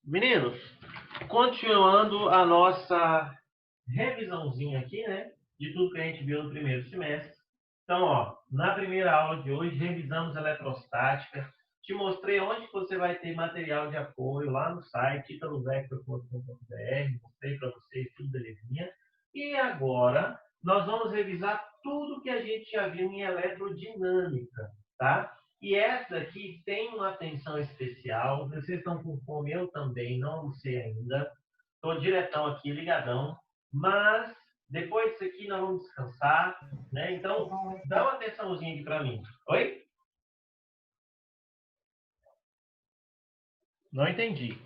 Meninos, continuando a nossa revisãozinha aqui, né? De tudo que a gente viu no primeiro semestre. Então, ó, na primeira aula de hoje, revisamos eletrostática. Te mostrei onde você vai ter material de apoio lá no site, italovector.com.br. Mostrei para vocês tudo belezinha. E agora, nós vamos revisar tudo que a gente já viu em eletrodinâmica, tá? E essa aqui tem uma atenção especial. Vocês estão com fome, eu também, não almocei ainda. Estou diretão aqui, ligadão. Mas depois disso aqui nós vamos descansar, né? Então, dá uma atençãozinha aqui para mim. Oi? Não entendi.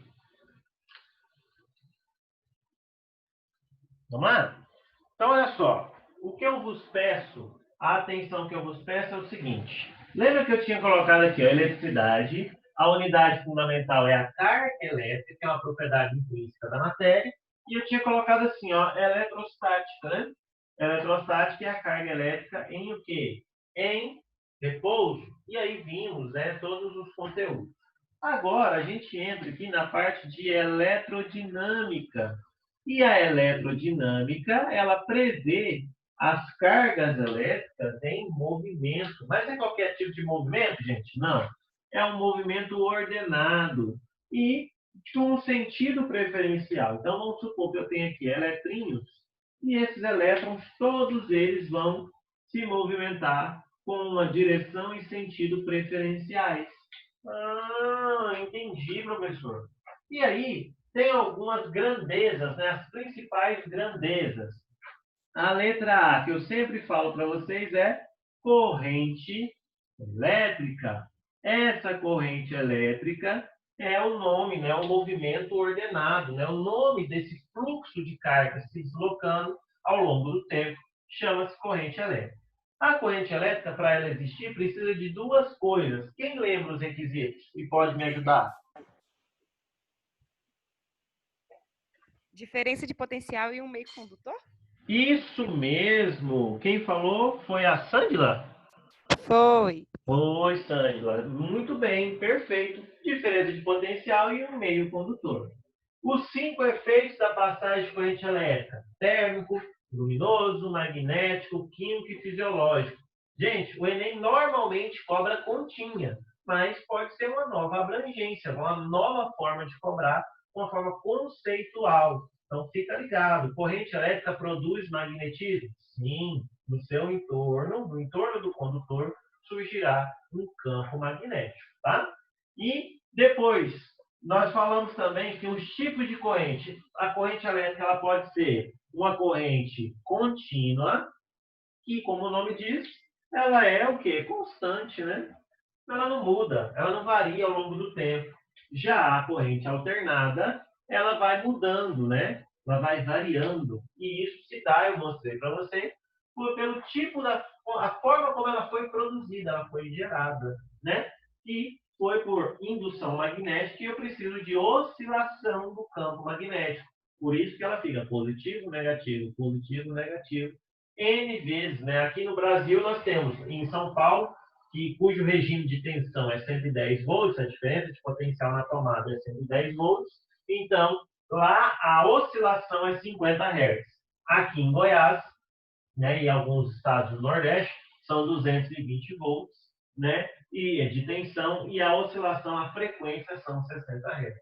Vamos lá? Então, olha só. O que eu vos peço, a atenção que eu vos peço é o seguinte. Lembra que eu tinha colocado aqui, ó, eletricidade. A unidade fundamental é a carga elétrica, que é uma propriedade intrínseca da matéria. E eu tinha colocado assim, ó, eletrostática, né? Eletrostática é a carga elétrica em o quê? Em repouso. E aí vimos, né, todos os conteúdos. Agora, a gente entra aqui na parte de eletrodinâmica. E a eletrodinâmica, ela prevê as cargas elétricas em movimento. Mas é qualquer tipo de movimento, gente? Não. É um movimento ordenado e com um sentido preferencial. Então, vamos supor que eu tenho aqui eletrinhos e esses elétrons, todos eles vão se movimentar com uma direção e sentido preferenciais. Ah, entendi, professor. E aí, tem algumas grandezas, né? As principais grandezas. A letra A, que eu sempre falo para vocês, é corrente elétrica. Essa corrente elétrica é o nome, né? O movimento ordenado, né? O nome desse fluxo de carga se deslocando ao longo do tempo chama-se corrente elétrica. A corrente elétrica, para ela existir, precisa de duas coisas. Quem lembra os requisitos e pode me ajudar? Diferença de potencial e um meio condutor? Isso mesmo. Quem falou foi a Sandila? Foi. Oi, Sandila. Muito bem, perfeito. Diferença de potencial e um meio condutor. Os 5 efeitos da passagem de corrente elétrica: térmico, luminoso, magnético, químico e fisiológico. Gente, o Enem normalmente cobra continha, mas pode ser uma nova abrangência, uma nova forma de cobrar, uma forma conceitual. Então, fica ligado. Corrente elétrica produz magnetismo? Sim, no seu entorno, no entorno do condutor, surgirá um campo magnético, tá? E depois, nós falamos também que os tipos de corrente, a corrente elétrica ela pode ser uma corrente contínua, que, como o nome diz, ela é o quê? Constante, né? Ela não muda, ela não varia ao longo do tempo. Já a corrente alternada, ela vai mudando, né? Ela vai variando. E isso se dá, eu mostrei para você, pelo tipo a forma como ela foi produzida, ela foi gerada, né? E foi por indução magnética e eu preciso de oscilação do campo magnético. Por isso que ela fica positivo, negativo, negativo, N vezes, né? Aqui no Brasil nós temos, em São Paulo, cujo regime de tensão é 110 volts, a diferença de potencial na tomada é 110 volts, então lá a oscilação é 50 Hz. Aqui em Goiás, né, e alguns estados do Nordeste, são 220 volts, né, e de tensão, e a oscilação, a frequência são 60 Hz.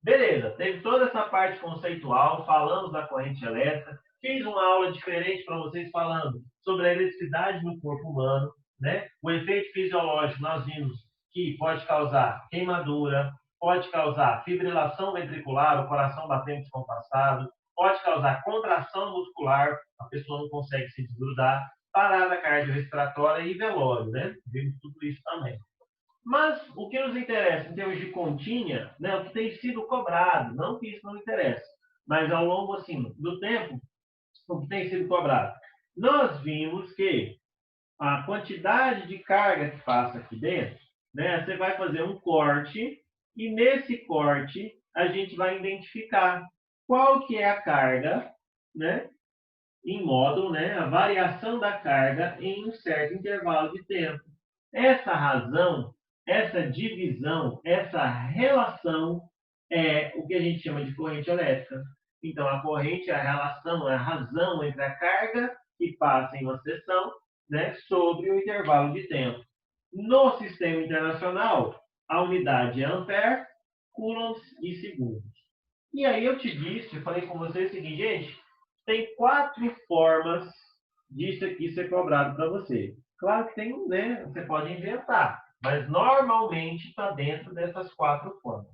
Beleza, teve toda essa parte conceitual, falamos da corrente elétrica, fiz uma aula diferente para vocês falando sobre a eletricidade no corpo humano, né? O efeito fisiológico nós vimos que pode causar queimadura, pode causar fibrilação ventricular, o coração batendo descompassado, pode causar contração muscular, a pessoa não consegue se desgrudar, parada cardiorrespiratória e velório, né? Vimos tudo isso também. Mas o que nos interessa em termos de continha, né, o que tem sido cobrado, não que isso não interessa, mas ao longo assim, do tempo, o que tem sido cobrado. Nós vimos que a quantidade de carga que passa aqui dentro, né, você vai fazer um corte e nesse corte a gente vai identificar qual que é a carga, né, em módulo, né, a variação da carga em um certo intervalo de tempo. Essa razão, essa divisão, essa relação é o que a gente chama de corrente elétrica. Então, a corrente é a relação, é a razão entre a carga que passa em uma seção, né, sobre o intervalo de tempo. No sistema internacional, a unidade é ampere, coulombs e segundos. E aí eu te disse, eu falei com vocês o seguinte, gente, tem 4 formas disso aqui ser cobrado para você. Claro que tem, né? Você pode inventar, mas normalmente está dentro dessas 4 formas.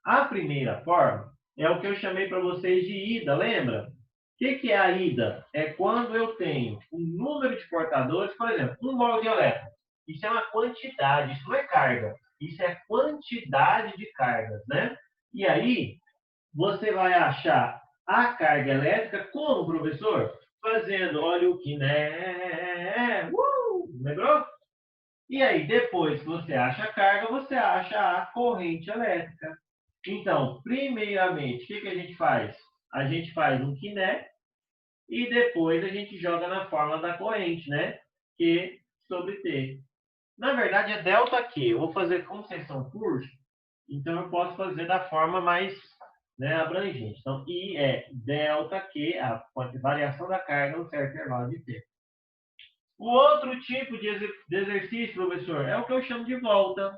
A primeira forma é o que eu chamei para vocês de ida, lembra? O que é a ida? É quando eu tenho um número de portadores, por exemplo, um mol de elétron. Isso é uma quantidade, isso não é carga. Isso é quantidade de cargas, né? E aí, você vai achar a carga elétrica como, professor? Fazendo, olha o que, né? Lembrou? E aí, depois que você acha a carga, você acha a corrente elétrica. Então, primeiramente, o que a gente faz? A gente faz um quiné e depois a gente joga na fórmula da corrente, né? Q sobre T. Na verdade, é delta Q. Eu vou fazer, como vocês são curso, então eu posso fazer da forma mais, né, abrangente. Então, I é delta Q, a variação da carga no certo intervalo de tempo. O outro tipo de exercício, professor, é o que eu chamo de volta.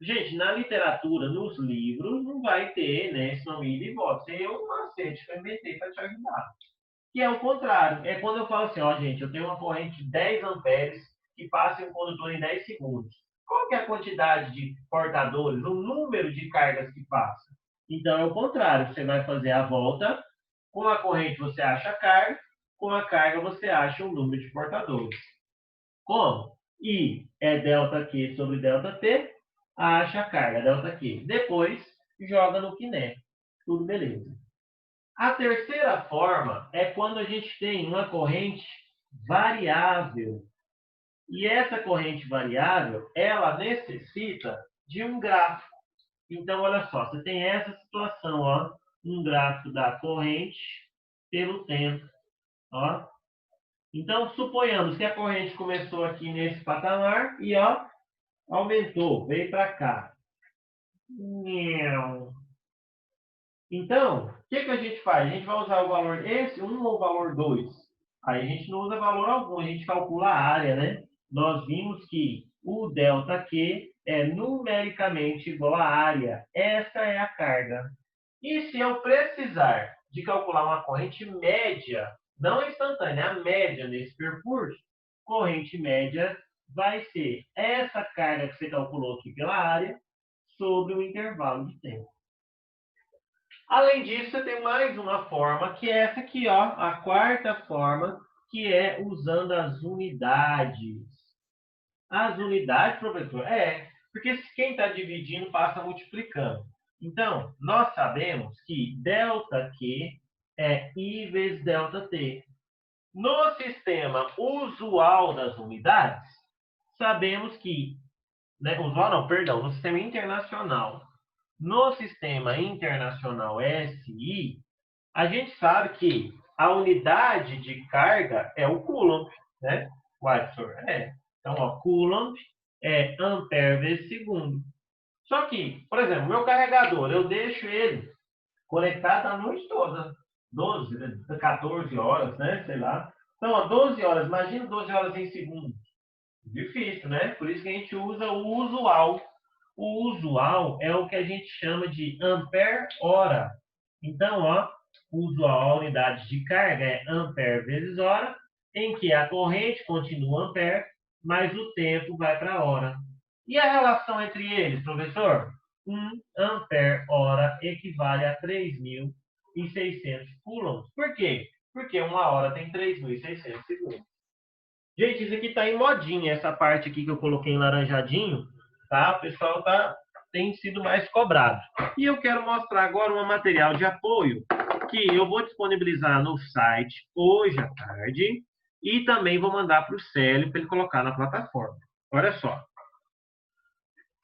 Gente, na literatura, nos livros, não vai ter, né, esse nome ida e volta. Tem um macete que eu inventei para te ajudar. Que é o contrário. É quando eu falo assim, ó, gente, eu tenho uma corrente de 10 amperes que passa em um condutor em 10 segundos. Qual que é a quantidade de portadores, o número de cargas que passa? Então, é o contrário. Você vai fazer a volta, com a corrente você acha a carga, com a carga você acha o número de portadores. Como? I é delta Q sobre delta T, acha a carga, delta Q. Depois, joga no quiné. Tudo beleza. A terceira forma é quando a gente tem uma corrente variável. E essa corrente variável, ela necessita de um gráfico. Então, olha só, você tem essa situação, ó, um gráfico da corrente pelo tempo, ó. Então, suponhamos que a corrente começou aqui nesse patamar e, ó, aumentou, veio para cá. Então, o que a gente faz? A gente vai usar o valor esse 1 ou o valor 2. Aí a gente não usa valor algum, a gente calcula a área, né? Nós vimos que o delta Q é numericamente igual à área. Essa é a carga. E se eu precisar de calcular uma corrente média, não instantânea, a média nesse percurso, corrente média vai ser essa carga que você calculou aqui pela área sobre o intervalo de tempo. Além disso, você tem mais uma forma, que é essa aqui, ó, a quarta forma, que é usando as unidades. As unidades, professor, porque quem está dividindo passa multiplicando. Então, nós sabemos que delta Q é I vezes delta T. No sistema usual das unidades, sabemos que, né, usual não, perdão, no sistema internacional. No sistema internacional SI, a gente sabe que a unidade de carga é o coulomb, né? Professor? Então, ó, coulomb é ampere vezes segundo. Só que, por exemplo, meu carregador, eu deixo ele conectado a noite toda. 12, 14 horas, né? Sei lá. Então, ó, 12 horas, imagina 12 horas em segundo. Difícil, né? Por isso que a gente usa o usual. O usual é o que a gente chama de ampere-hora. Então, ó, o usual, a unidade de carga é ampere vezes hora, em que a corrente continua ampere, mas o tempo vai para a hora. E a relação entre eles, professor? 1 ampere-hora equivale a 3.600 coulombs. Por quê? Porque uma hora tem 3.600 segundos. Gente, isso aqui está em modinha, essa parte aqui que eu coloquei em laranjadinho, tá? O pessoal tem sido mais cobrado. E eu quero mostrar agora um material de apoio que eu vou disponibilizar no site hoje à tarde e também vou mandar para o Célio para ele colocar na plataforma. Olha só.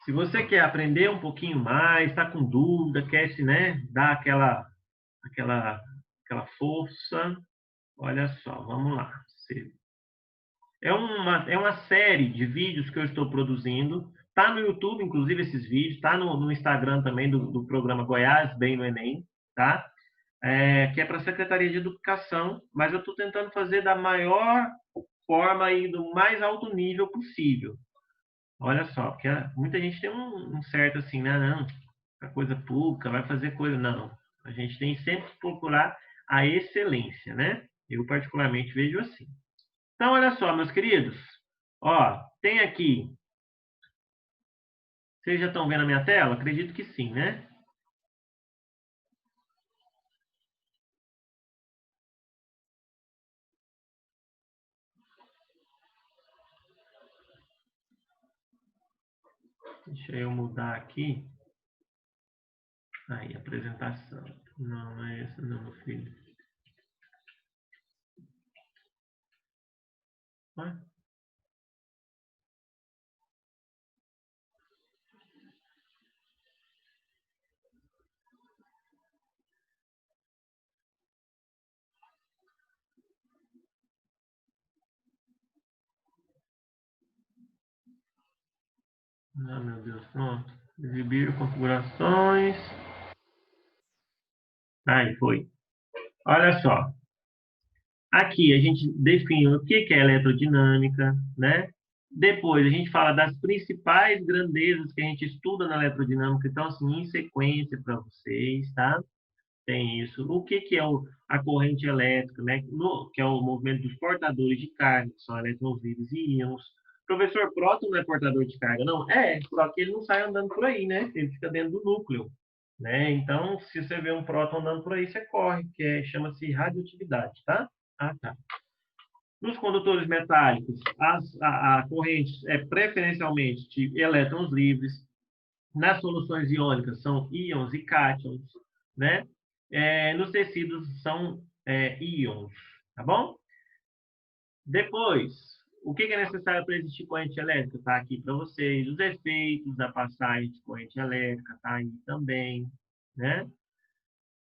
Se você quer aprender um pouquinho mais, está com dúvida, quer se, né, dar aquela força, olha só, vamos lá. É uma série de vídeos que eu estou produzindo Tá no YouTube, inclusive, esses vídeos. Tá no Instagram também do programa Goiás Bem no Enem, tá? Que é para a Secretaria de Educação, mas eu estou tentando fazer da maior forma e do mais alto nível possível. Olha só, porque muita gente tem um certo assim, né? Não, a coisa pública vai fazer coisa. Não, a gente tem sempre que procurar a excelência, né? Eu particularmente vejo assim. Então, olha só, meus queridos. Ó, tem aqui. Vocês já estão vendo a minha tela? Acredito que sim, né? Deixa eu mudar aqui. Aí, apresentação. Não é essa, não, meu filho. Ué? Ah, meu Deus, pronto. Exibir configurações. Aí, foi. Olha só. Aqui a gente define o que é eletrodinâmica, né? Depois a gente fala das principais grandezas que a gente estuda na eletrodinâmica. Então, assim, em sequência para vocês, tá? Tem isso. O que é a corrente elétrica, né? Que é o movimento dos portadores de carga, que são elétrons livres e íons. Professor, próton não é portador de carga, não? Só que ele não sai andando por aí, né? Ele fica dentro do núcleo, né? Então, se você vê um próton andando por aí, você corre, que chama-se radioatividade, tá? Ah, tá. Nos condutores metálicos, a corrente é preferencialmente de elétrons livres. Nas soluções iônicas são íons e cátions, né? Nos tecidos são íons, tá bom? Depois, o que é necessário para existir corrente elétrica? Está aqui para vocês. Os efeitos da passagem de corrente elétrica, tá aí também, né?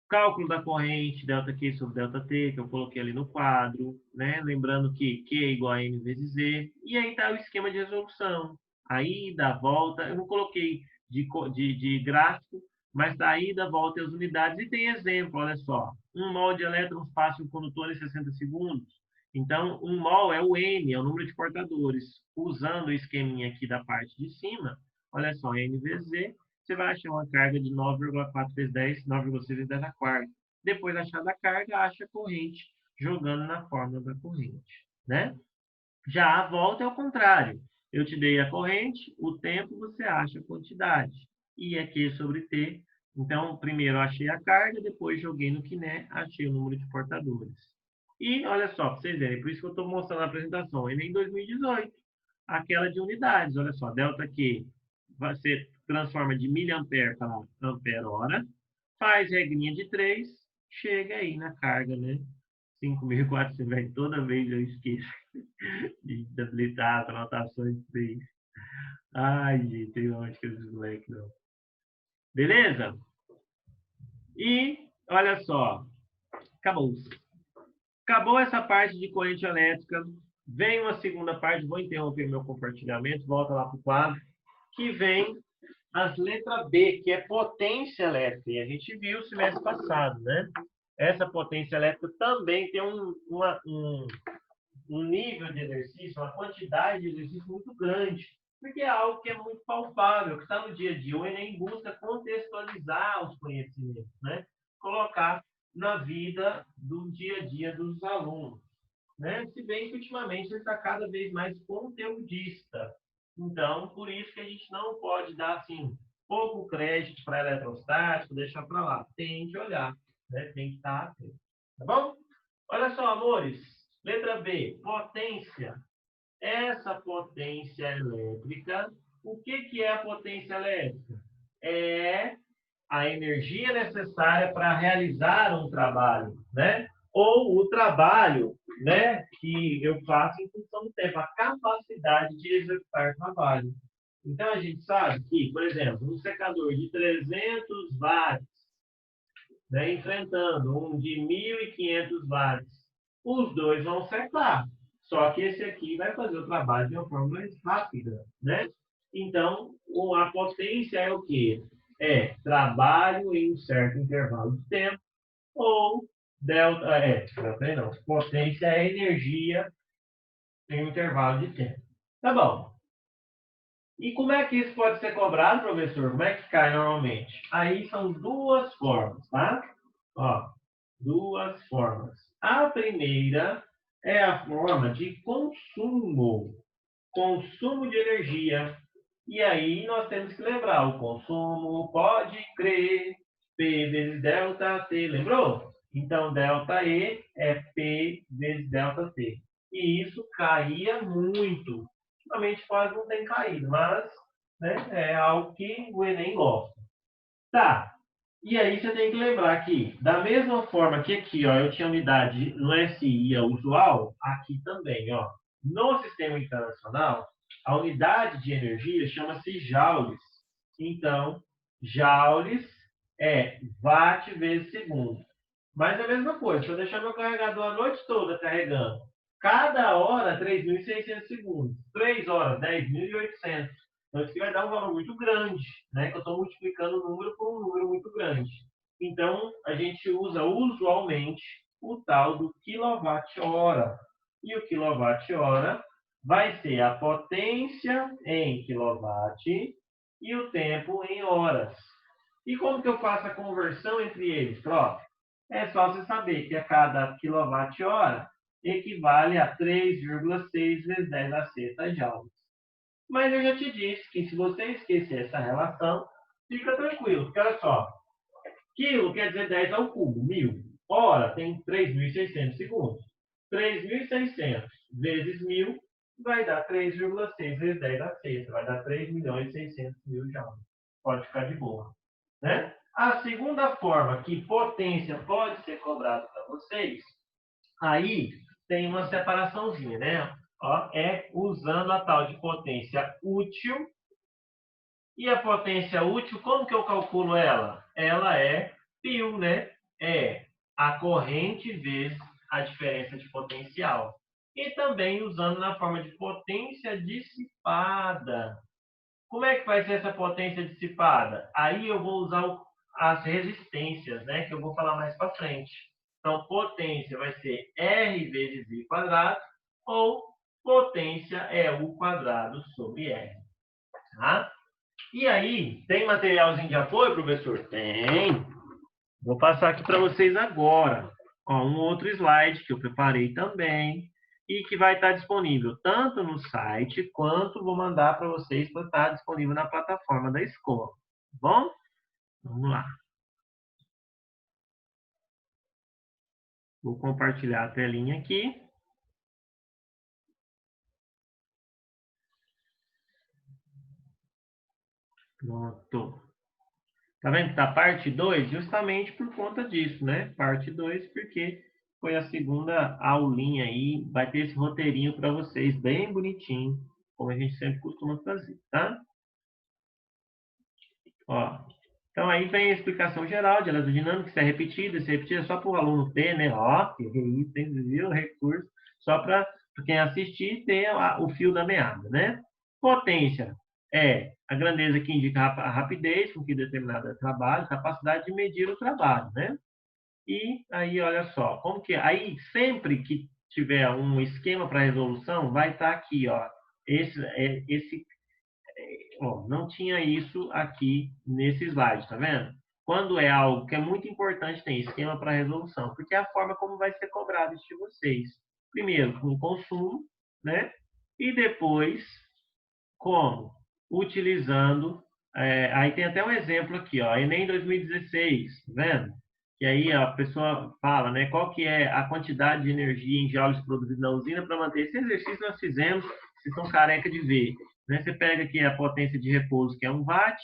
Cálculo da corrente, ΔQ sobre ΔT, que eu coloquei ali no quadro, né? Lembrando que Q é igual a M vezes Z. E aí está o esquema de resolução. A ida, a volta, eu não coloquei de gráfico, mas da ida, a volta e as unidades. E tem exemplo, olha só. 1 mol de elétrons passa um condutor em 60 segundos. Então, 1 mol é o N, é o número de portadores. Usando o esqueminha aqui da parte de cima, olha só, N vezes Z, você vai achar uma carga de 9,4 vezes 10, 9,6 vezes 10 a quarta. Depois de achar a carga, acha a corrente, jogando na fórmula da corrente, né? Já a volta é o contrário. Eu te dei a corrente, o tempo você acha a quantidade. I é Q sobre T. Então, primeiro eu achei a carga, depois joguei no quiné, achei o número de portadores. E, olha só, para vocês verem, por isso que eu estou mostrando a apresentação. Enem 2018, aquela de unidades, olha só, delta Q, você transforma de miliampere para ampere-hora, faz regrinha de 3, chega aí na carga, né? 5.400, toda vez eu esqueço de habilitar as anotações de 3. Ai, gente, tem onde que esses moleques não. Beleza? E, olha só, acabou. Acabou essa parte de corrente elétrica. Vem uma segunda parte, vou interromper meu compartilhamento, volta lá para o quadro, que vem as letras B, que é potência elétrica. E a gente viu o semestre passado, né? Essa potência elétrica também tem um nível de exercício, uma quantidade de exercício muito grande, porque é algo que é muito palpável, que está no dia a dia. O Enem busca contextualizar os conhecimentos, né? Colocar na vida do dia a dia dos alunos, né? Se bem que ultimamente ele está cada vez mais conteudista. Então, por isso que a gente não pode dar assim pouco crédito para eletrostático, deixar para lá. Tem que olhar, né? Tem que estar atento. Tá bom? Olha só, amores. Letra B, potência. Essa potência elétrica, o que é a potência elétrica? É a energia necessária para realizar um trabalho, né? Ou o trabalho, né, que eu faço em função do tempo, a capacidade de executar trabalho. Então, a gente sabe que, por exemplo, um secador de 300 watts, né, enfrentando um de 1.500 watts, os dois vão secar. Só que esse aqui vai fazer o trabalho de uma forma mais rápida, né? Então, a potência é o quê? É trabalho em um certo intervalo de tempo, ou não, potência é energia em um intervalo de tempo. Tá bom. E como é que isso pode ser cobrado, professor? Como é que cai normalmente? Aí são duas formas, tá? Ó, duas formas. A primeira é a forma de consumo, consumo de energia. E aí nós temos que lembrar, o consumo pode crer, P vezes delta T, lembrou? Então, delta E é P vezes delta T. E isso caía muito. Ultimamente quase não tem caído, mas né, é algo que o Enem gosta. Tá, e aí você tem que lembrar que, da mesma forma que aqui, ó, eu tinha unidade no SI usual, aqui também, ó. No sistema internacional, a unidade de energia chama-se joules. Então, joules é watt vezes segundo. Mas é a mesma coisa, se eu deixar meu carregador a noite toda carregando, cada hora 3.600 segundos, 3 horas 10.800. Então, isso vai dar um valor muito grande, né? Que eu estou multiplicando o número por um número muito grande. Então, a gente usa usualmente o tal do quilowatt-hora. E o quilowatt-hora vai ser a potência em quilowatt e o tempo em horas. E como que eu faço a conversão entre eles, prof? É só você saber que a cada quilowatt-hora equivale a 3,6 vezes 10 a sexta joules. Mas eu já te disse que se você esquecer essa relação, fica tranquilo, porque olha só, quilo quer dizer 10 ao cubo, 1.000. Hora tem 3.600 segundos. 3.600 vezes 1.000 vai dar 3,6 vezes 10 a sexta, vai dar 3.600.000 joules. Pode ficar de boa. Né? A segunda forma que potência pode ser cobrada para vocês, aí tem uma separaçãozinha, né? Ó, é usando a tal de potência útil. E a potência útil, como que eu calculo ela? Ela é π, né? É a corrente vezes a diferença de potencial. E também usando na forma de potência dissipada. Como é que vai ser essa potência dissipada? Aí eu vou usar as resistências, né? Que eu vou falar mais para frente. Então, potência vai ser R vezes I quadrado, ou potência é U quadrado sobre R. Tá? E aí, tem materialzinho de apoio, professor? Tem. Vou passar aqui para vocês agora. Ó, um outro slide que eu preparei também e que vai estar disponível tanto no site quanto vou mandar para vocês para estar disponível na plataforma da escola. Tá bom? Vamos lá. Vou compartilhar a telinha aqui. Pronto. Tá vendo que tá parte 2? Justamente por conta disso, né? Parte 2, porque foi a segunda aulinha aí. Vai ter esse roteirinho para vocês, bem bonitinho, como a gente sempre costuma fazer, tá? Ó. Então, aí vem a explicação geral de eletrodinâmica, se é repetida é só para o aluno ter, né? Ó, que isso, viu? Recurso, só para quem assistir ter o fio da meada, né? Potência é a grandeza que indica a rapidez com que determinado trabalho, capacidade de medir o trabalho, né? E aí, olha só, como que aí sempre que tiver um esquema para resolução, vai estar aqui, ó, esse ó, não tinha isso aqui nesse slide, tá vendo? Quando é algo que é muito importante, tem esquema para resolução, porque é a forma como vai ser cobrado isso de vocês. Primeiro, com consumo, né? E depois, como? Utilizando. Aí tem até um exemplo aqui, ó, Enem 2016, tá vendo? Que aí ó, a pessoa fala, né? Qual que é a quantidade de energia em joules produzida na usina para manter esse exercício nós fizemos, vocês estão careca de ver. Né? Você pega aqui a potência de repouso, que é 1 watt,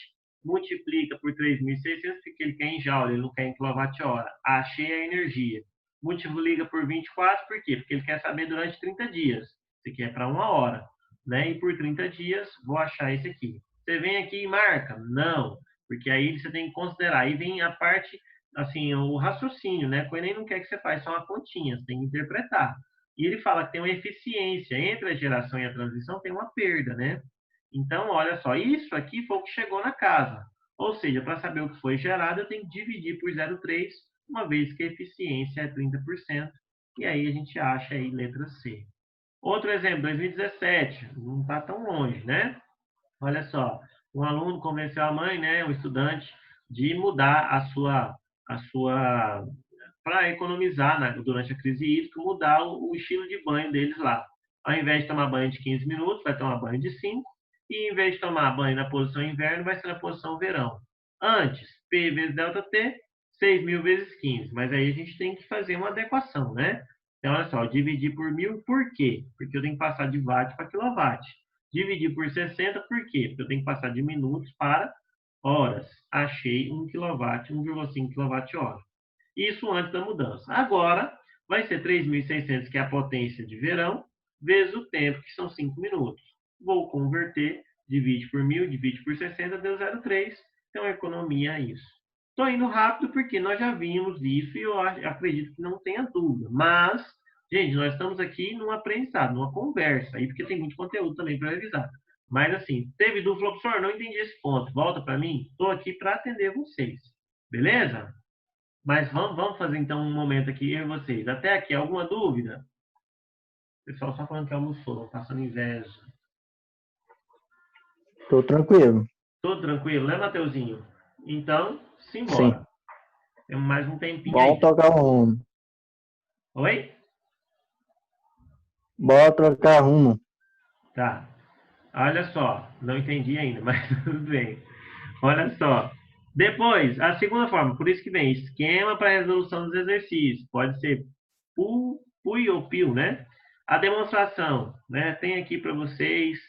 multiplica por 3.600, porque ele quer em joule, ele não quer em quilowatt-hora. Achei a energia. Multiplica por 24, por quê? Porque ele quer saber durante 30 dias. Isso aqui é para 1 hora. Né? E por 30 dias, vou achar esse aqui. Você vem aqui e marca? Não, porque aí você tem que considerar. Aí vem a parte, assim, o raciocínio, né? O Enem não quer que você faça só uma continha, você tem que interpretar. E ele fala que tem uma eficiência entre a geração e a transmissão, tem uma perda, né? Então, olha só, isso aqui foi o que chegou na casa. Ou seja, para saber o que foi gerado, eu tenho que dividir por 0,3, uma vez que a eficiência é 30%. E aí a gente acha aí letra C. Outro exemplo, 2017, não está tão longe, né? Olha só, um aluno convenceu a mãe, né, um estudante, de mudar a sua para economizar, né, durante a crise hídrica, mudar o estilo de banho deles lá. Ao invés de tomar banho de 15 minutos, vai tomar banho de 5, e em vez de tomar banho na posição inverno, vai ser na posição verão. Antes, P vezes ΔT, 6.000 vezes 15, mas aí a gente tem que fazer uma adequação, né? Então, olha só, dividir por 1.000, por quê? Porque eu tenho que passar de watt para quilowatt. Dividir por 60, por quê? Porque eu tenho que passar de minutos para horas. Achei 1 kW, 1,5 kWh. Isso antes da mudança. Agora, vai ser 3.600, que é a potência de verão, vezes o tempo, que são 5 minutos. Vou converter, divide por 1.000, divide por 60, deu 0,3. Então, economia é isso. Estou indo rápido porque nós já vimos isso e eu acredito que não tenha dúvida. Mas, gente, nós estamos aqui num aprendizado, numa conversa, aí porque tem muito conteúdo também para revisar. Mas, assim, teve dúvida, professor, não entendi esse ponto. Volta para mim. Estou aqui para atender vocês. Beleza? Mas vamos fazer, então, um momento aqui, eu e vocês. Até aqui, alguma dúvida? O pessoal só falando que almoçou, passando inveja. Tô tranquilo. Tudo tranquilo, né, Mateuzinho? Então, simbora. Sim. Temos mais um tempinho Bom aí. tocar rumo. Oi? Bora trocar rumo. Tá. Olha só, não entendi ainda, mas tudo bem. Olha só. Depois, a segunda forma, por isso que vem esquema para resolução dos exercícios. Pode ser PUI ou PIL, né? A demonstração, né? Tem aqui para vocês.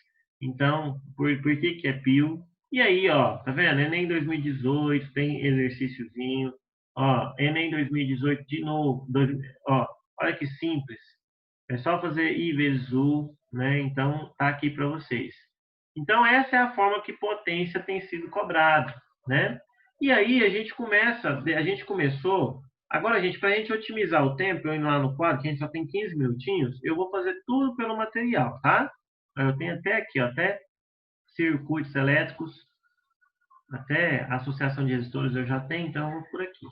Então, por que é PIL? E aí, ó, tá vendo? Enem 2018, tem exercíciozinho. Ó, Enem 2018 de novo. Ó, olha que simples. É só fazer I vezes U, né? Então, tá aqui para vocês. Então, essa é a forma que potência tem sido cobrada, né? E aí, a gente começou, agora, gente, para a gente otimizar o tempo, eu indo lá no quadro, que a gente só tem 15 minutinhos, eu vou fazer tudo pelo material, tá? Eu tenho até aqui, ó, até circuitos elétricos, até associação de resistores eu já tenho, então eu vou por aqui.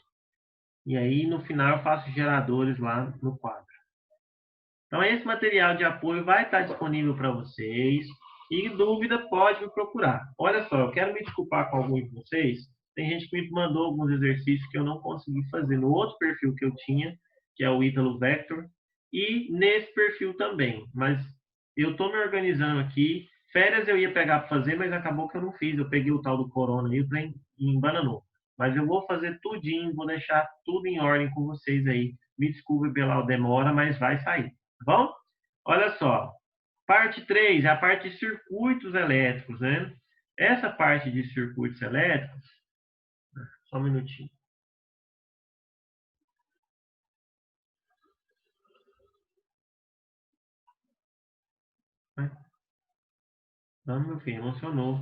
E aí, no final, eu faço geradores lá no quadro. Então, esse material de apoio vai estar disponível para vocês. E dúvida, pode me procurar. Olha só, eu quero me desculpar com alguns de vocês. Tem gente que me mandou alguns exercícios que eu não consegui fazer no outro perfil que eu tinha, que é o Ítalo Vector, e nesse perfil também. Mas eu estou me organizando aqui. Férias eu ia pegar para fazer, mas acabou que eu não fiz. Eu peguei o tal do corona e o trem embananou. Mas eu vou fazer tudinho, vou deixar tudo em ordem com vocês aí. Me desculpe pela demora, mas vai sair. Tá bom? Olha só. Parte 3 é a parte de circuitos elétricos, né? Essa parte de circuitos elétricos... Só um minutinho. Não, meu filho, emocionou.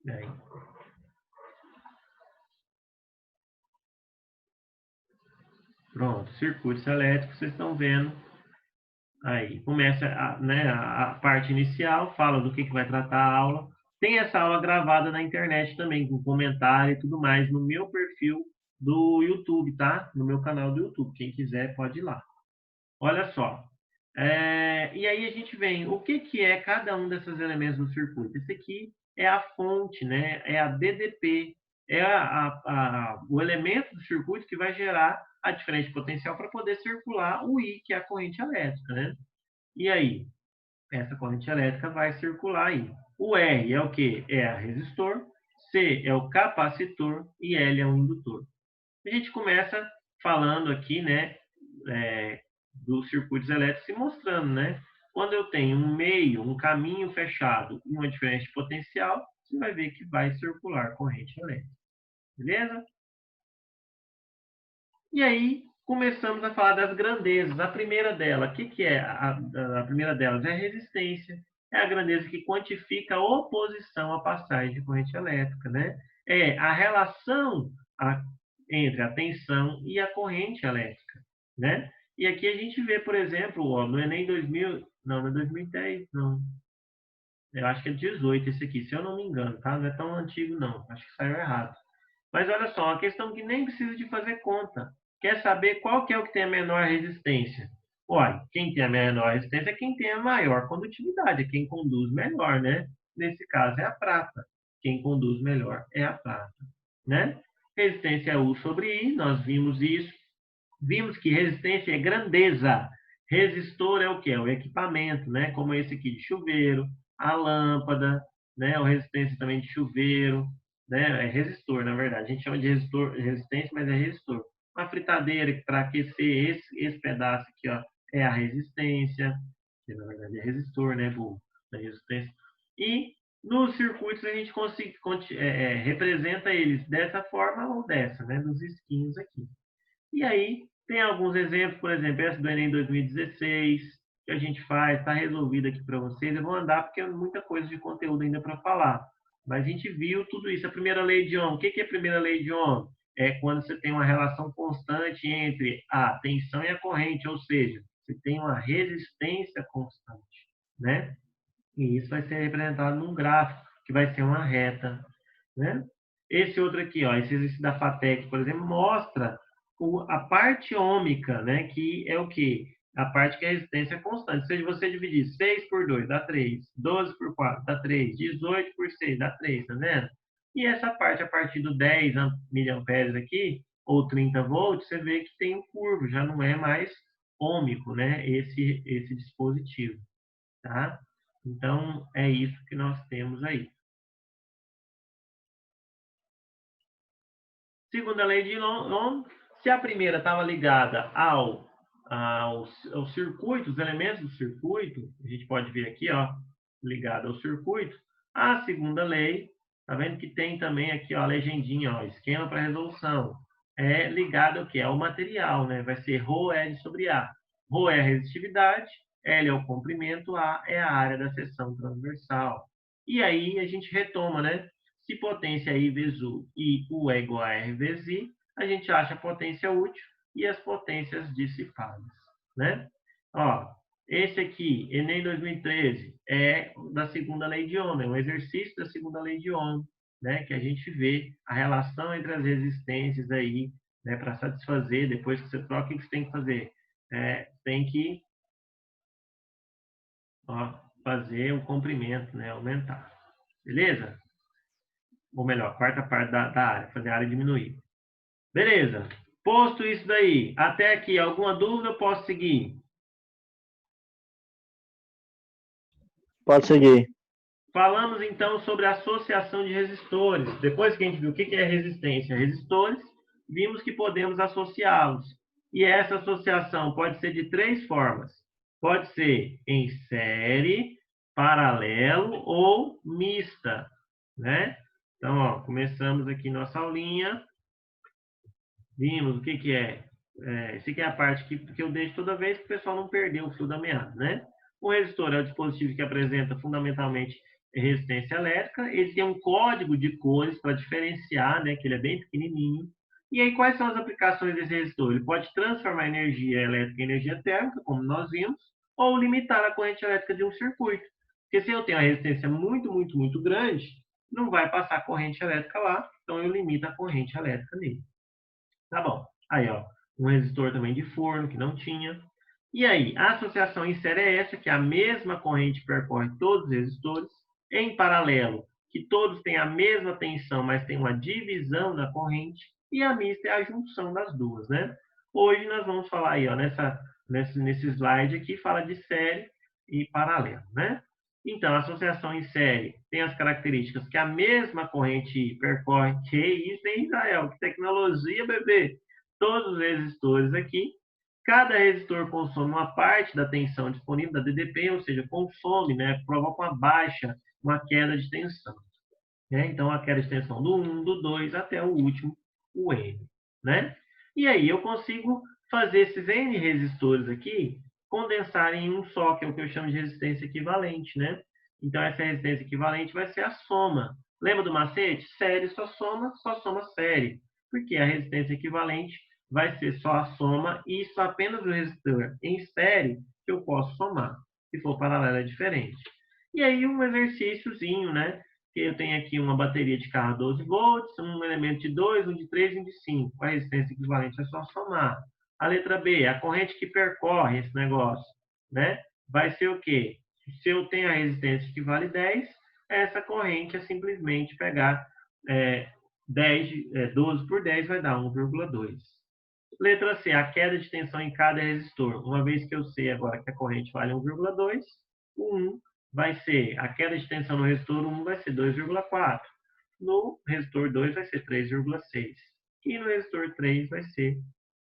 E aí? Pronto, circuitos elétricos, vocês estão vendo. Aí, começa a parte inicial, fala do que vai tratar a aula. Tem essa aula gravada na internet também, com comentário e tudo mais, no meu perfil do YouTube, tá? No meu canal do YouTube. Quem quiser, pode ir lá. Olha só. E aí a gente vem, o que é cada um desses elementos do circuito? Esse aqui é a fonte, né? É a DDP, é o elemento do circuito que vai gerar a diferença potencial para poder circular o I, que é a corrente elétrica, né? E aí, essa corrente elétrica vai circular aí. O R é o quê? É a resistor, C é o capacitor e L é o indutor. A gente começa falando aqui, né, dos circuitos elétricos e mostrando, né? Quando eu tenho um meio, um caminho fechado e uma diferença de potencial, você vai ver que vai circular corrente elétrica. Beleza? E aí, começamos a falar das grandezas. A primeira dela, o que é a primeira delas? É a resistência. É a grandeza que quantifica a oposição à passagem de corrente elétrica, né? É a relação entre a tensão e a corrente elétrica, né? E aqui a gente vê, por exemplo, ó, no Enem 2000, não, no 2010, não. Eu acho que é 18 esse aqui, se eu não me engano, tá? Não é tão antigo, não. Acho que saiu errado. Mas olha só, uma questão que nem precisa de fazer conta. Quer saber qual que é o que tem a menor resistência? Olha, quem tem a menor resistência é quem tem a maior condutividade, é quem conduz melhor, né? Nesse caso é a prata. Quem conduz melhor é a prata, né? Resistência U sobre I, nós vimos isso. Vimos que resistência é grandeza. Resistor é o quê? É o equipamento, né? Como esse aqui de chuveiro, a lâmpada, né? O resistência também de chuveiro, né? É resistor, na verdade. A gente chama de resistor, resistência, mas é resistor. Uma fritadeira para aquecer esse pedaço aqui, ó, é a resistência, que na verdade é resistor, né? A resistência. E nos circuitos a gente representa eles dessa forma ou dessa, né? Dos risquinhos aqui. E aí, tem alguns exemplos, por exemplo, essa do Enem 2016, que a gente faz, está resolvido aqui para vocês. Eu vou andar porque é muita coisa de conteúdo ainda para falar. Mas a gente viu tudo isso. A primeira lei de Ohm, o que é a primeira lei de Ohm? É quando você tem uma relação constante entre a tensão e a corrente, ou seja, você tem uma resistência constante, né? E isso vai ser representado num gráfico, que vai ser uma reta, né? Esse outro aqui, ó, esse exercício da FATEC, por exemplo, mostra a parte ômica, né, que é o quê? A parte que a resistência é constante. Se você dividir 6 por 2, dá 3. 12 por 4, dá 3. 18 por 6, dá 3, tá vendo? E essa parte, a partir do 10 miliamperes aqui, ou 30 volts, você vê que tem um curvo, já não é mais ômico, né, esse dispositivo, tá? Então, é isso que nós temos aí. Segunda lei de Ohm, se a primeira estava ligada aos circuitos, os elementos do circuito, a gente pode ver aqui, ó, ligado ao circuito, a segunda lei, tá vendo que tem também aqui, ó, a legendinha, ó, esquema para resolução, é ligado ao que? Ao material, né? Vai ser ρ sobre A. Rho é a resistividade, L é o comprimento, A é a área da seção transversal. E aí a gente retoma, né? Se potência I vezes U e U é igual a R vezes I, a gente acha a potência útil e as potências dissipadas, né? Ó, esse aqui, Enem 2013, é da segunda lei de Ohm, é um exercício da segunda lei de Ohm, né? Que a gente vê a relação entre as resistências aí, né? Para satisfazer, depois que você troca, o que você tem que fazer? Tem que, ó, fazer o comprimento, né? Aumentar. Beleza? Ou melhor, quarta parte da área, fazer a área diminuir. Beleza. Posto isso daí, até aqui, alguma dúvida eu posso seguir? Pode seguir. Falamos então sobre a associação de resistores. Depois que a gente viu o que é resistência, resistores, vimos que podemos associá-los. E essa associação pode ser de três formas. Pode ser em série, paralelo ou mista, né? Então, ó, começamos aqui nossa aulinha. Vimos o que é. Essa aqui é a parte que eu deixo toda vez para o pessoal não perder o fio da meada, né? O resistor é o dispositivo que apresenta fundamentalmente resistência elétrica. Ele tem um código de cores para diferenciar, né? Que ele é bem pequenininho. E aí, quais são as aplicações desse resistor? Ele pode transformar energia elétrica em energia térmica, como nós vimos, ou limitar a corrente elétrica de um circuito. Porque se eu tenho uma resistência muito, muito, muito grande, não vai passar corrente elétrica lá, então eu limito a corrente elétrica nele. Tá bom. Aí, ó, um resistor também de forno, que não tinha. E aí, a associação em série é essa, que a mesma corrente percorre todos os resistores. Em paralelo, que todos têm a mesma tensão, mas tem uma divisão da corrente. E a mista é a junção das duas, né? Hoje nós vamos falar aí, ó, nesse slide aqui, fala de série e paralelo, né? Então, a associação em série tem as características que a mesma corrente percorre. Que isso, hein, Israel? Que tecnologia, bebê! Todos os resistores aqui. Cada resistor consome uma parte da tensão disponível da DDP, ou seja, consome, né? Provoca uma baixa, uma queda de tensão. Né? Então, a queda de tensão do 1, do 2, até o último, o N. Né? E aí, eu consigo fazer esses N resistores aqui condensarem em um só, que é o que eu chamo de resistência equivalente, né? Então, essa resistência equivalente vai ser a soma. Lembra do macete? Série só soma série. Porque a resistência equivalente vai ser só a soma e só apenas o resistor em série que eu posso somar. Se for paralelo é diferente. E aí um exercíciozinho, né? Que eu tenho aqui uma bateria de carro 12 volts, um elemento de 2, um de 3 e um de 5. A resistência equivalente é só somar. A letra B, a corrente que percorre esse negócio, né? Vai ser o quê? Se eu tenho a resistência que vale 10, essa corrente é simplesmente pegar 12 por 10 vai dar 1,2. Letra C, a queda de tensão em cada resistor. Uma vez que eu sei agora que a corrente vale 1,2, o 1 vai ser, a queda de tensão no resistor 1 vai ser 2,4. No resistor 2 vai ser 3,6. E no resistor 3 vai ser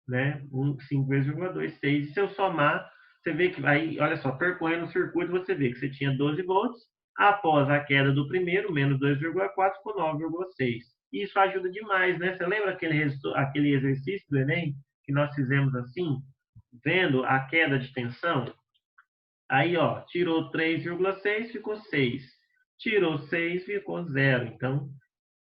5 vezes 0,26. E se eu somar, você vê que vai, olha só, percorrendo o circuito, você vê que você tinha 12 volts, após a queda do primeiro, menos 2,4, ficou 9,6. Isso ajuda demais, né? Você lembra aquele exercício do Enem que nós fizemos assim, vendo a queda de tensão? Aí, ó, tirou 3,6, ficou 6. Tirou 6, ficou 0. Então,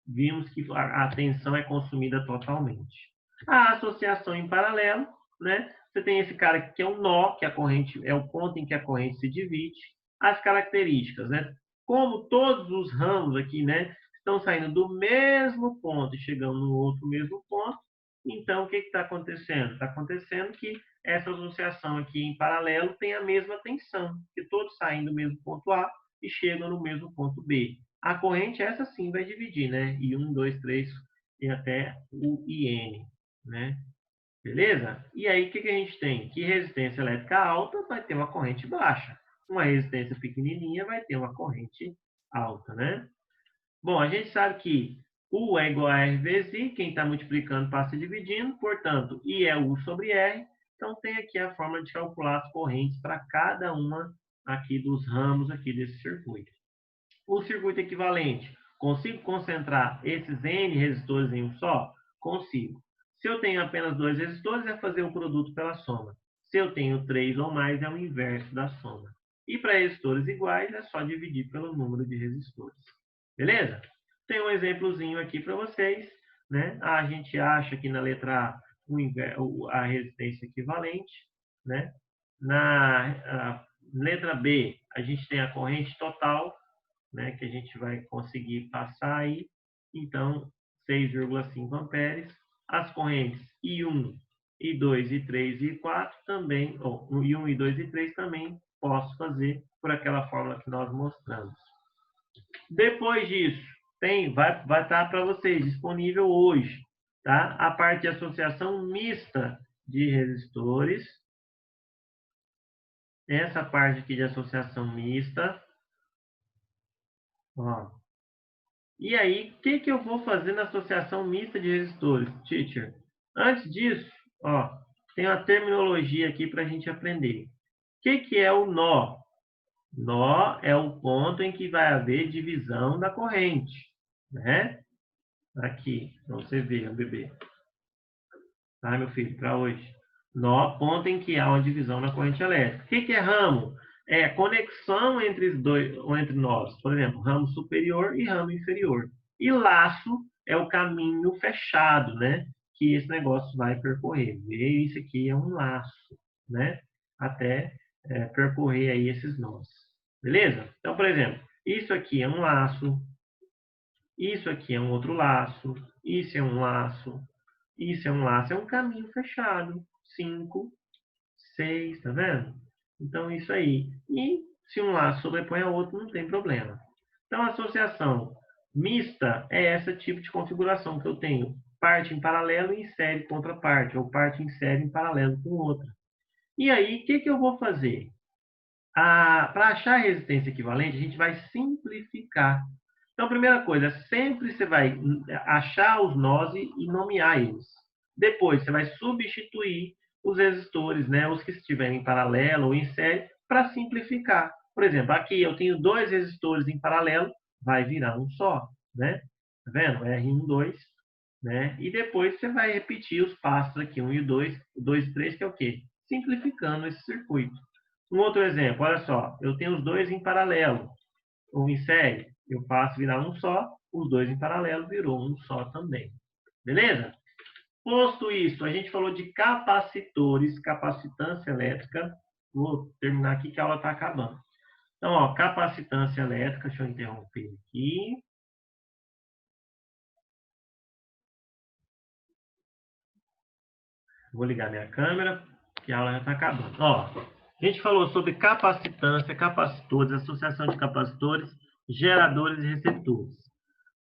vimos que a tensão é consumida totalmente. A associação em paralelo, né? Você tem esse cara aqui que é um nó, que a corrente é o ponto em que a corrente se divide. As características, né? Como todos os ramos aqui, né, estão saindo do mesmo ponto e chegando no outro mesmo ponto, então o que está acontecendo? Está acontecendo que essa associação aqui em paralelo tem a mesma tensão, que todos saem do mesmo ponto A e chegam no mesmo ponto B. A corrente, essa sim, vai dividir, né? I1, 2, 3 e até o IN, né? Beleza? E aí, o que a gente tem? Que resistência elétrica alta vai ter uma corrente baixa. Uma resistência pequenininha vai ter uma corrente alta, né? Bom, a gente sabe que U é igual a R vezes I, quem está multiplicando passa dividindo, portanto, I é U sobre R. Então, tem aqui a forma de calcular as correntes para cada uma aqui dos ramos aqui desse circuito. O circuito equivalente, consigo concentrar esses N resistores em um só? Consigo. Se eu tenho apenas 2 resistores, é fazer o produto pela soma. Se eu tenho 3 ou mais, é o inverso da soma. E para resistores iguais, é só dividir pelo número de resistores. Beleza? Tem um exemplozinho aqui para vocês, né? A gente acha que na letra A a resistência equivalente, né? Na letra B, a gente tem a corrente total, né, que a gente vai conseguir passar aí. Então, 6,5 amperes. As correntes I1, I2, I3 e I4 também, ou I1, I2 e I3 também posso fazer por aquela fórmula que nós mostramos. Depois disso, vai estar para vocês disponível hoje, tá? A parte de associação mista de resistores. Essa parte aqui de associação mista. Ó. E aí, o que eu vou fazer na associação mista de resistores, teacher? Antes disso, ó, tem uma terminologia aqui para a gente aprender. O que é o nó? Nó é o ponto em que vai haver divisão da corrente, né? Aqui, para você ver, o bebê. Tá, meu filho, para hoje. Nó, ponto em que há uma divisão na corrente elétrica. O que é ramo? É conexão entre os dois, ou entre nós. Por exemplo, ramo superior e ramo inferior. E laço é o caminho fechado, né? Que esse negócio vai percorrer. E isso aqui é um laço, né? Até percorrer aí esses nós. Beleza? Então, por exemplo, isso aqui é um laço. Isso aqui é um outro laço. Isso é um laço. Isso é um laço, é um caminho fechado. 5, 6, tá vendo? Então, isso aí. E se um laço sobrepõe ao outro, não tem problema. Então, a associação mista é esse tipo de configuração que eu tenho. Parte em paralelo e em série contra parte, ou parte em série em paralelo com outra. E aí, o que eu vou fazer? Para achar a resistência equivalente, a gente vai simplificar. Então, a primeira coisa, sempre você vai achar os nós e nomear eles. Depois, você vai substituir os resistores, né, os que estiverem em paralelo ou em série, para simplificar. Por exemplo, aqui eu tenho 2 resistores em paralelo, vai virar um só, né? Tá vendo? R1, 2, né? E depois você vai repetir os passos aqui, 1 e 2, 2 e 3, que é o quê? Simplificando esse circuito. Um outro exemplo, olha só, eu tenho os 2 em paralelo, ou em série, eu faço virar um só, os 2 em paralelo virou um só também. Beleza? Posto isso, a gente falou de capacitores, capacitância elétrica. Vou terminar aqui que a aula está acabando. Então, ó, capacitância elétrica, deixa eu interromper aqui. Vou ligar minha câmera, que a aula já está acabando. Ó, a gente falou sobre capacitância, capacitores, associação de capacitores, geradores e receptores.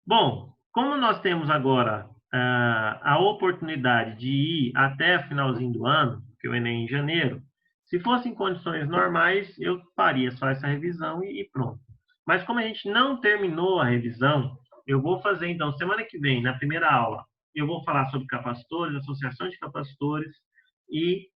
Bom, como nós temos agora a oportunidade de ir até o finalzinho do ano, que o Enem é em janeiro, se fosse em condições normais, eu faria só essa revisão e pronto. Mas como a gente não terminou a revisão, eu vou fazer, então, semana que vem, na primeira aula, eu vou falar sobre capacitores, associação de capacitores e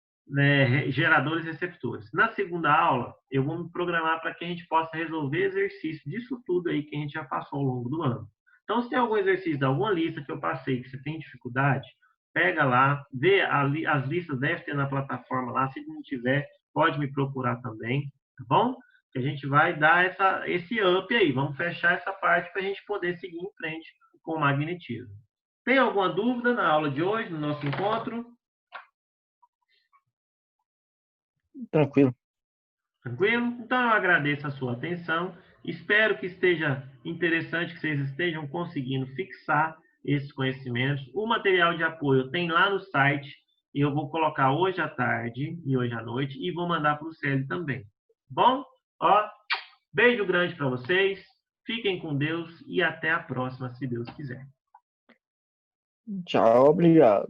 geradores e receptores. Na segunda aula, eu vou me programar para que a gente possa resolver exercício disso tudo aí que a gente já passou ao longo do ano. Então, se tem algum exercício de alguma lista que eu passei que você tem dificuldade, pega lá, vê, as listas devem ter na plataforma lá, se não tiver, pode me procurar também, tá bom? Que a gente vai dar esse up aí, vamos fechar essa parte para a gente poder seguir em frente com o magnetismo. Tem alguma dúvida na aula de hoje, no nosso encontro? Tranquilo. Tranquilo? Então eu agradeço a sua atenção. Espero que esteja interessante, que vocês estejam conseguindo fixar esses conhecimentos. O material de apoio tem lá no site. E eu vou colocar hoje à tarde e hoje à noite e vou mandar para o Célio também. Bom? Ó, beijo grande para vocês. Fiquem com Deus e até a próxima, se Deus quiser. Tchau, obrigado.